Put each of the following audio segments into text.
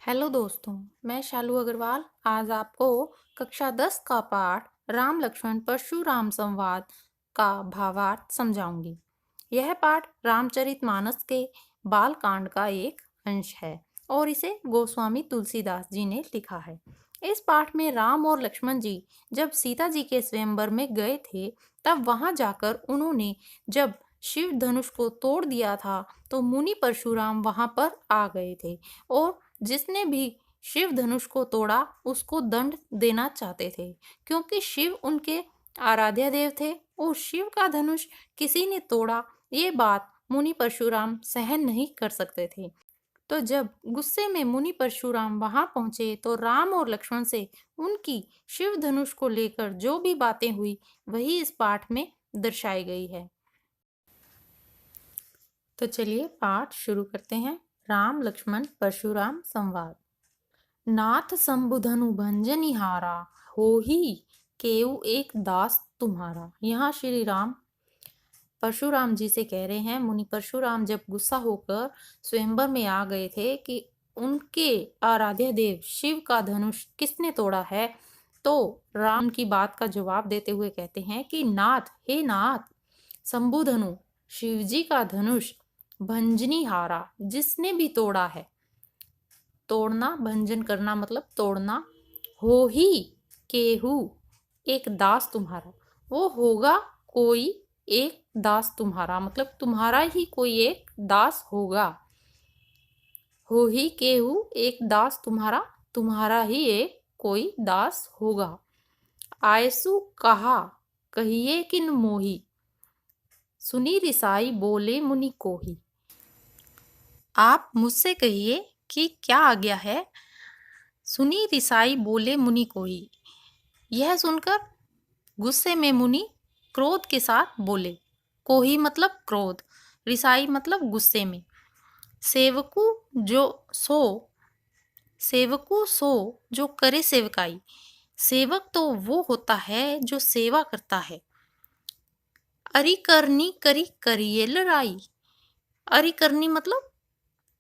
Hello दोस्तों, मैं शालू अग्रवाल आज आपको कक्षा 10 का पाठ राम लक्ष्मण परशुराम संवाद का भावार्थ समझाऊंगी। यह पाठ रामचरितमानस के बाल कांड का एक अंश है और इसे गोस्वामी तुलसीदास जी ने लिखा है। इस पाठ में राम और लक्ष्मण जी जब सीता जी के स्वयंवर में गए थे, तब वहां जाकर उन्होंने जब शिव धनुष को तोड़ दिया था, तो मुनि परशुराम वहां पर आ गए थे और जिसने भी शिव धनुष को तोड़ा उसको दंड देना चाहते थे, क्योंकि शिव उनके आराध्य देव थे और शिव का धनुष किसी ने तोड़ा, ये बात मुनि परशुराम सहन नहीं कर सकते थे। तो जब गुस्से में मुनि परशुराम वहां पहुंचे तो राम और लक्ष्मण से उनकी शिव धनुष को लेकर जो भी बातें हुई वही इस पाठ में दर्शाई गई है। तो चलिए पाठ शुरू करते हैं। राम लक्ष्मण परशुराम संवाद। नाथ शंभुधनु भंजनिहारा, होहि केउ एक दास तुम्हारा। यहाँ श्री राम परशुराम जी से कह रहे हैं, मुनि परशुराम जब गुस्सा होकर स्वयंवर में आ गए थे कि उनके आराध्य देव शिव का धनुष किसने तोड़ा है, तो राम की बात का जवाब देते हुए कहते हैं कि नाथ, हे नाथ, शंभुधनु शिव जी का धनुष भंजनी हारा, जिसने भी तोड़ा है। तोड़ना, भंजन करना मतलब तोड़ना। हो ही केहू एक दास तुम्हारा, वो होगा कोई एक दास तुम्हारा, मतलब तुम्हारा ही कोई एक दास होगा। हो ही केहू एक दास तुम्हारा, तुम्हारा ही एक कोई दास होगा। आयसु कहा कहिए किन मोही, सुनी रिसाई बोले मुनि कोही। आप मुझसे कहिए कि क्या आज्ञा है। सुनी रिसाई बोले मुनि कोही। यह सुनकर गुस्से में मुनि क्रोध के साथ बोले। कोही मतलब क्रोध, रिसाई मतलब गुस्से में। सेवकू जो सो, सेवकू सो जो करे सेवकाई। सेवक तो वो होता है जो सेवा करता है। अरि करनी करी करिए लड़ाई। अरि करनी मतलब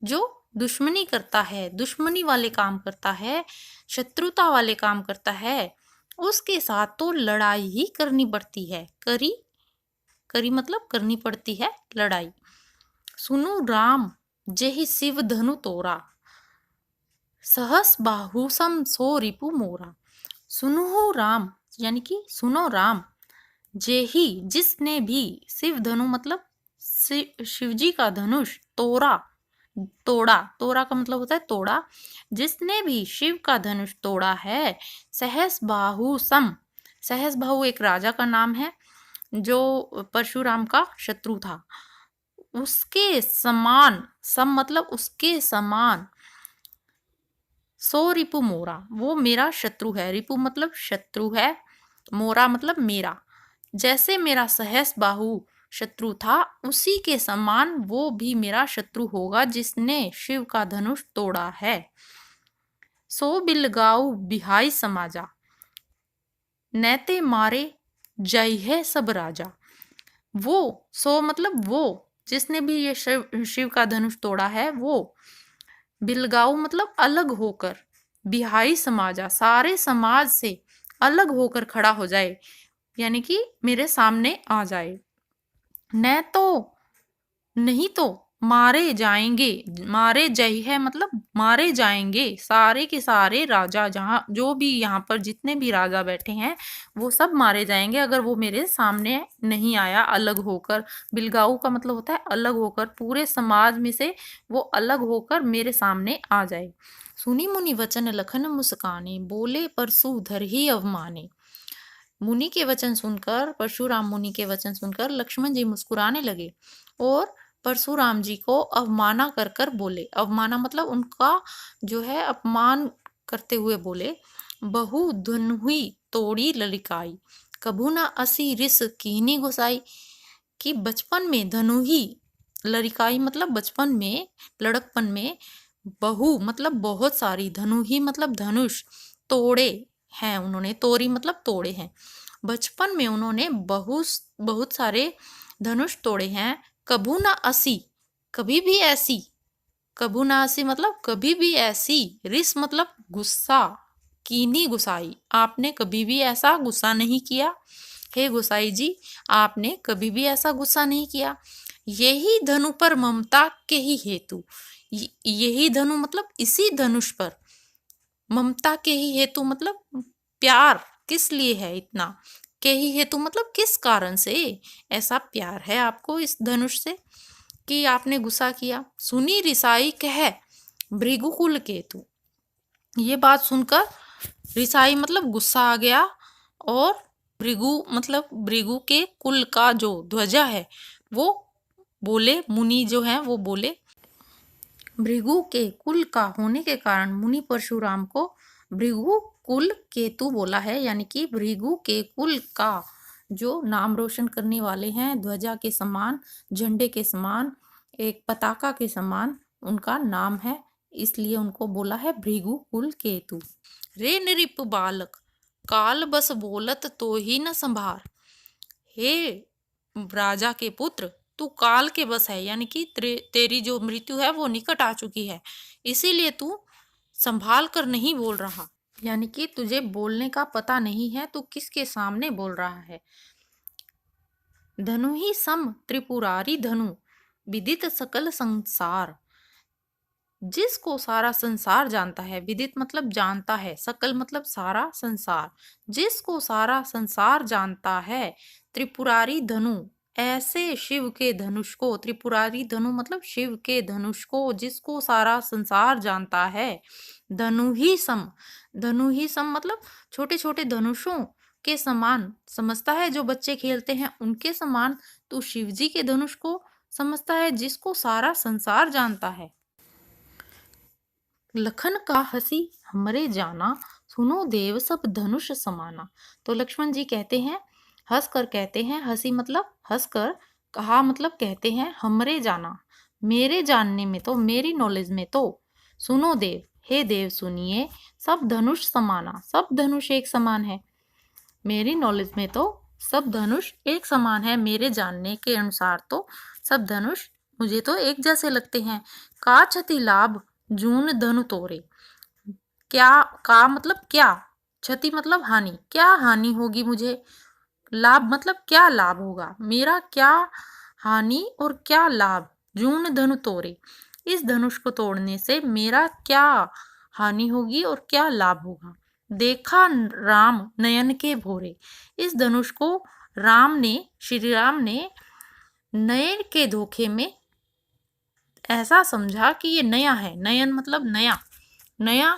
जो दुश्मनी करता है, दुश्मनी वाले काम करता है, शत्रुता वाले काम करता है, उसके साथ तो लड़ाई ही करनी पड़ती है। करी, करी मतलब करनी पड़ती है लड़ाई। सुनो राम जेहि शिव धनु तोरा, सहस बाहु सम सो रिपु मोरा। सुनो राम यानी कि सुनो राम, जेहि जिसने भी शिव धनु मतलब शिव जी का धनुष तोड़ा, तोड़ा, तोड़ा का मतलब होता है तोड़ा, जिसने भी शिव का धनुष तोड़ा है। सहस बाहु सम, सहस बाहु एक राजा का नाम है जो परशुराम का शत्रु था। उसके समान, सम मतलब उसके समान। सो रिपु मोरा, वो मेरा शत्रु है। रिपु मतलब शत्रु है, मोरा मतलब मेरा। जैसे मेरा सहस बाहु शत्रु था, उसी के समान वो भी मेरा शत्रु होगा जिसने शिव का धनुष तोड़ा है। सो बिलगाऊ बिहाई समाजा, नैते मारे जय है सब राजा। वो, सो मतलब वो, जिसने भी ये शिव का धनुष तोड़ा है, वो बिलगाऊ मतलब अलग होकर, बिहाई समाजा सारे समाज से अलग होकर खड़ा हो जाए, यानी कि मेरे सामने आ जाए। न तो, नहीं तो मारे जाएंगे, मारे जय है मतलब मारे जाएंगे सारे के सारे राजा, जहाँ जो भी यहाँ पर जितने भी राजा बैठे हैं वो सब मारे जाएंगे अगर वो मेरे सामने नहीं आया अलग होकर। बिलगाऊ का मतलब होता है अलग होकर, पूरे समाज में से वो अलग होकर मेरे सामने आ जाए। सुनी मुनि वचन लखन मुस्काने, बोले परसु धर ही अवमाने। मुनि के वचन सुनकर, परशुराम मुनि के वचन सुनकर लक्ष्मण जी मुस्कुराने लगे और परशुराम जी को अवमाना कर कर बोले। अवमाना मतलब उनका जो है अपमान करते हुए बोले। बहु धनुहि तोड़ी ललिकाई, कभू न असी रिस कीनी गुसाई। कि बचपन में धनुहि, ललिकाई मतलब बचपन में, लड़कपन में, बहु मतलब बहुत सारी, धनुहि मतलब धनुष, तोड़े हैं उन्होंने, तोरी मतलब तोड़े हैं। बचपन में उन्होंने बहुत बहुत सारे धनुष तोड़े हैं। कभू ना असी, कभी भी ऐसी, कभू ना ऐसी मतलब कभी भी ऐसी, रिस मतलब गुस्सा, कीनी गुसाई, आपने कभी भी ऐसा गुस्सा नहीं किया। हे गुसाई जी, आपने कभी भी ऐसा गुस्सा नहीं किया। यही धनु पर ममता के ही हेतु, यही धनु मतलब इसी धनुष पर, ममता के ही हेतु मतलब प्यार किस लिए है इतना, के ही हेतु मतलब किस कारण से ऐसा प्यार है आपको इस धनुष से कि आपने गुस्सा किया। सुनी रिसाई कह भृगुकुल केतु, ये बात सुनकर रिसाई मतलब गुस्सा आ गया, और भृगु मतलब भृगु के कुल का जो ध्वजा है वो बोले, मुनि जो है वो बोले, भृगु के कुल का होने के कारण मुनि परशुराम को भृगु कुल केतु बोला है, यानी कि भृगु के कुल का जो नाम रोशन करने वाले हैं, ध्वजा के समान, झंडे के समान, एक पताका के समान उनका नाम है, इसलिए उनको बोला है भृगु कुल केतु। रे नृप बालक काल बस बोलत तो ही न संभार, हे राजा के पुत्र तू काल के बस है, यानी कि तेरी जो मृत्यु है वो निकट आ चुकी है, इसीलिए तू संभाल कर नहीं बोल रहा, यानी कि तुझे बोलने का पता नहीं है, तू किसके सामने बोल रहा है। धनु ही सम त्रिपुरारी धनु विदित सकल संसार, जिसको सारा संसार जानता है, विदित मतलब जानता है, सकल मतलब सारा संसार, जिसको सारा संसार जानता है, त्रिपुरारी धनु ऐसे शिव के धनुष को, त्रिपुरारी धनु मतलब शिव के धनुष को जिसको सारा संसार जानता है। धनु ही सम, धनु ही सम मतलब छोटे छोटे धनुषों के समान समझता है, जो बच्चे खेलते हैं उनके समान तू शिव जी के धनुष को समझता है जिसको सारा संसार जानता है। लखन का हंसी हमरे जाना, सुनो देव सब धनुष समाना। तो लक्ष्मण जी कहते हैं, हंस कर कहते हैं, हंसी मतलब हंस कर, कहा मतलब कहते हैं, हमरे जाना मेरे जानने में तो, मेरी नॉलेज में तो, सुनो देव हे देव सुनिए, सब धनुष समाना सब धनुष एक समान है, मेरी नॉलेज में तो सब धनुष एक समान है, मेरे जानने के अनुसार तो सब धनुष मुझे तो एक जैसे लगते हैं। का क्षति लाभ जून धनु तोरे, क्या का मतलब क्या, क्षति मतलब हानि, क्या हानि होगी मुझे, लाभ मतलब क्या लाभ होगा, मेरा क्या हानि और क्या लाभ, जून धनु तोरे, इस धनुष को तोड़ने से मेरा क्या हानि होगी और क्या लाभ होगा। देखा राम नयन के भोरे, इस धनुष को राम ने, श्री राम ने नयन के धोखे में ऐसा समझा कि ये नया है, नयन मतलब नया, नया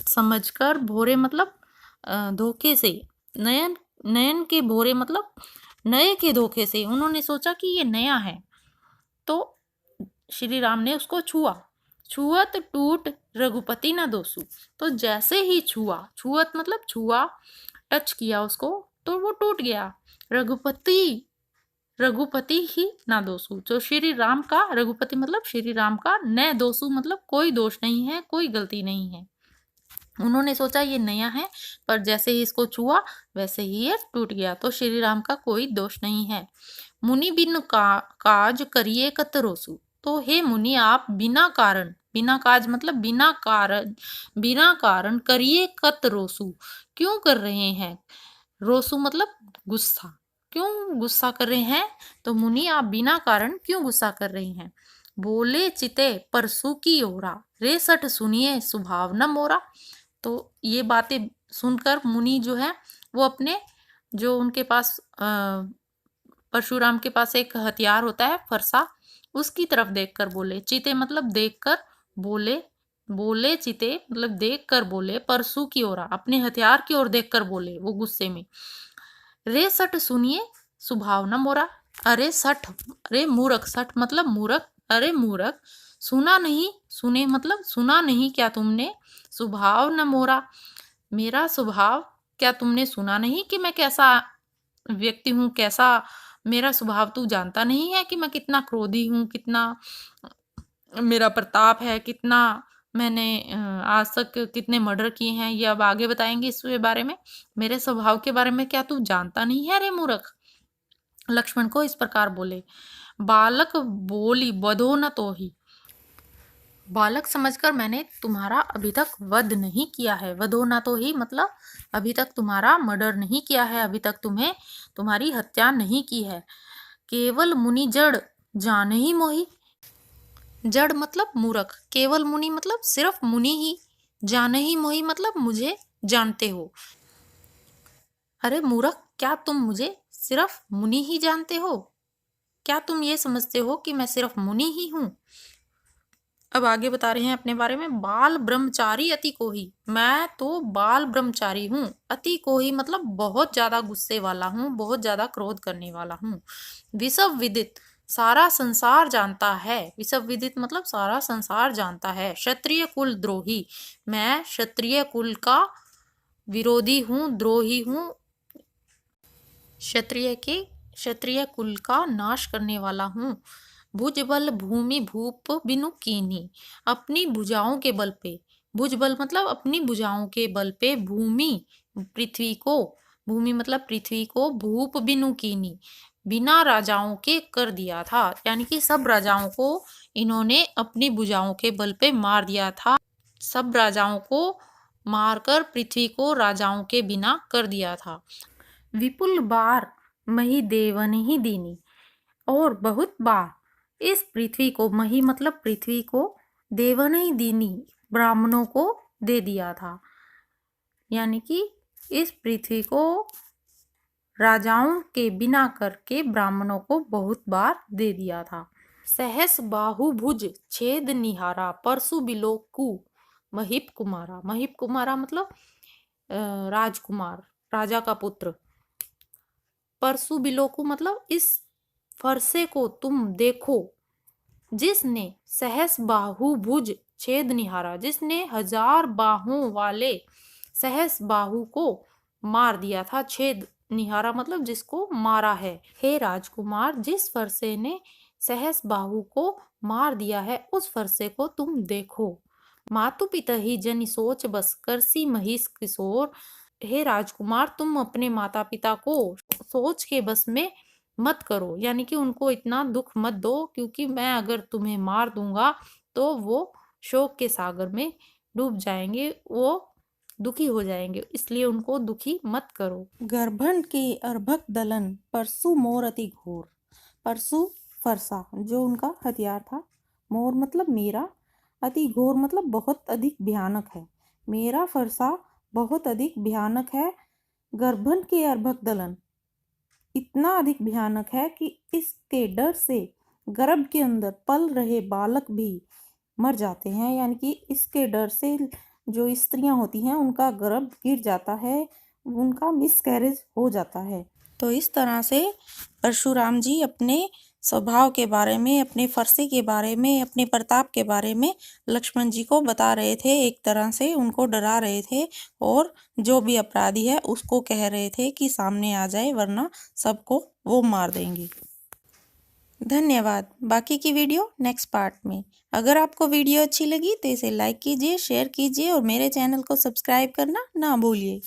समझकर, भोरे मतलब धोखे से, नयन नयन के भोरे मतलब नए के धोखे से उन्होंने सोचा कि ये नया है, तो श्री राम ने उसको छुआ, छुअत टूट रघुपति न दोसु, तो जैसे ही छुआ, छुअत मतलब छुआ, टच किया उसको तो वो टूट गया। रघुपति, रघुपति ही ना दोषु, जो श्री राम का, रघुपति मतलब श्री राम का, न दोषु मतलब कोई दोष नहीं है, कोई गलती नहीं है। उन्होंने सोचा ये नया है, पर जैसे ही इसको छुआ वैसे ही ये टूट गया, तो श्री राम का कोई दोष नहीं है। मुनि बिन काज करिए कतरोसु, तो हे मुनि आप बिना कारण, बिना काज मतलब बिना कारण, बिना कारण करिए कतरोसु, क्यों कर रहे हैं, रोसु मतलब गुस्सा, क्यों गुस्सा कर रहे हैं, तो मुनि आप बिना कारण क्यों गुस्सा कर रहे हैं। बोले चिते परसु की ओरा, रे सठ सुनिए स्वभाव न मोरा, तो ये बातें सुनकर मुनि जो है वो अपने, जो उनके पास परशुराम के पास एक हथियार होता है फरसा, उसकी तरफ देखकर बोले, चिते मतलब देखकर बोले, बोले चिते मतलब देखकर बोले, परसु की ओर अपने हथियार की ओर देखकर बोले वो गुस्से में। रे सठ सुनिए स्वभाव न मोरा, अरे सठ, अरे मूर्ख, सठ मतलब मूर्ख, अरे मूर्ख सुना नहीं, सुने मतलब सुना नहीं क्या तुमने, स्वभाव न मोरा मेरा स्वभाव क्या तुमने सुना नहीं कि मैं कैसा व्यक्ति हूँ, कैसा मेरा स्वभाव तू जानता नहीं है कि मैं कितना क्रोधी हूँ, कितना मेरा प्रताप है, कितना मैंने आज तक कितने मर्डर किए हैं, ये अब आगे बताएंगे इसके बारे में, मेरे स्वभाव के बारे में क्या तू जानता नहीं है रे मूर्ख। लक्ष्मण को इस प्रकार बोले। बालक बोली बधो न तो ही, बालक समझकर मैंने तुम्हारा अभी तक वध नहीं किया है। वध होना तो ही मतलब अभी तक तुम्हारा मर्डर नहीं किया है, अभी तक तुम्हें तुम्हारी हत्या नहीं की है। केवल मुनि जड़ जाने ही मोही। जड़ मतलब मूर्ख, केवल मुनि मतलब सिर्फ मुनि ही, जाने ही मोही मतलब मुझे जानते हो। अरे मूर्ख, क्या तुम मुझे सिर्फ मुनि ही जानते हो? क्या तुम ये समझते हो कि मैं सिर्फ मुनि ही हूं? अब आगे बता रहे हैं अपने बारे में। बाल ब्रह्मचारी अति कोही, मैं तो बाल ब्रह्मचारी हूँ। अति कोही मतलब बहुत ज्यादा गुस्से वाला हूँ, बहुत ज्यादा क्रोध करने वाला हूँ। विश्व विदित, सारा संसार जानता है। विश्व विदित मतलब सारा संसार जानता है। क्षत्रिय कुल द्रोही, मैं क्षत्रिय कुल का विरोधी हूँ, द्रोही हूँ। क्षत्रिय कुल का नाश करने वाला हूँ। भुज बल भूमि भूप बिनु कीन्ही, अपनी भुजाओं के बल पे, भुज बल मतलब अपनी भुजाओं के बल पे, भूमि पृथ्वी को, भूमि मतलब पृथ्वी को, भूप बिनु कीन्ही बिना राजाओं के कर दिया था। यानी कि सब राजाओं को इन्होंने अपनी भुजाओं के बल पे मार दिया था। सब राजाओं को मारकर पृथ्वी को राजाओं के बिना कर दिया था। विपुल बार मही देवन ही दीनी, और बहुत बार इस पृथ्वी को, मही मतलब पृथ्वी को, देवन ही दीनी ब्राह्मणों को दे दिया था। यानी कि इस पृथ्वी को राजाओं के बिना करके ब्राह्मणों को बहुत बार दे दिया था। सहस बाहुभुज छेद निहारा, परसु बिलोकु महिप कुमारा। महिप कुमारा मतलब राजकुमार, राजा का पुत्र। परसु बिलोकु मतलब इस फरसे को तुम देखो, जिसने सहस बाहु भुज छेद निहारा, जिसने 1000 बाहों वाले सहस बाहु को मार दिया था। छेद निहारा मतलब जिसको मारा है। हे राजकुमार, जिस फरसे ने सहस बाहु को मार दिया है, उस फरसे को तुम देखो। मातु पिता ही जनि सोच बस करसी महिष किशोर। हे राजकुमार, तुम अपने माता पिता को सोच के बस में मत करो, यानी कि उनको इतना दुख मत दो, क्योंकि मैं अगर तुम्हें मार दूंगा तो वो शोक के सागर में डूब जाएंगे, वो दुखी हो जाएंगे, इसलिए उनको दुखी मत करो। गर्भन के अर्भक दलन परसु मोर अति घोर। परसु फरसा जो उनका हथियार था, मोर मतलब मेरा, अति घोर मतलब बहुत अधिक भयानक है। मेरा फरसा बहुत अधिक भयानक है। गर्भन के अर्भक दलन इतना अधिक भयानक है कि इसके डर से गर्भ के अंदर पल रहे बालक भी मर जाते हैं। यानी कि इसके डर से जो स्त्रियां होती हैं उनका गर्भ गिर जाता है, उनका मिसकैरेज हो जाता है। तो इस तरह से परशुराम जी अपने स्वभाव के बारे में, अपने फरसे के बारे में, अपने प्रताप के बारे में लक्ष्मण जी को बता रहे थे। एक तरह से उनको डरा रहे थे, और जो भी अपराधी है उसको कह रहे थे कि सामने आ जाए, वरना सबको वो मार देंगे। धन्यवाद। बाकी की वीडियो नेक्स्ट पार्ट में। अगर आपको वीडियो अच्छी लगी तो इसे लाइक कीजिए, शेयर कीजिए और मेरे चैनल को सब्सक्राइब करना ना भूलिए।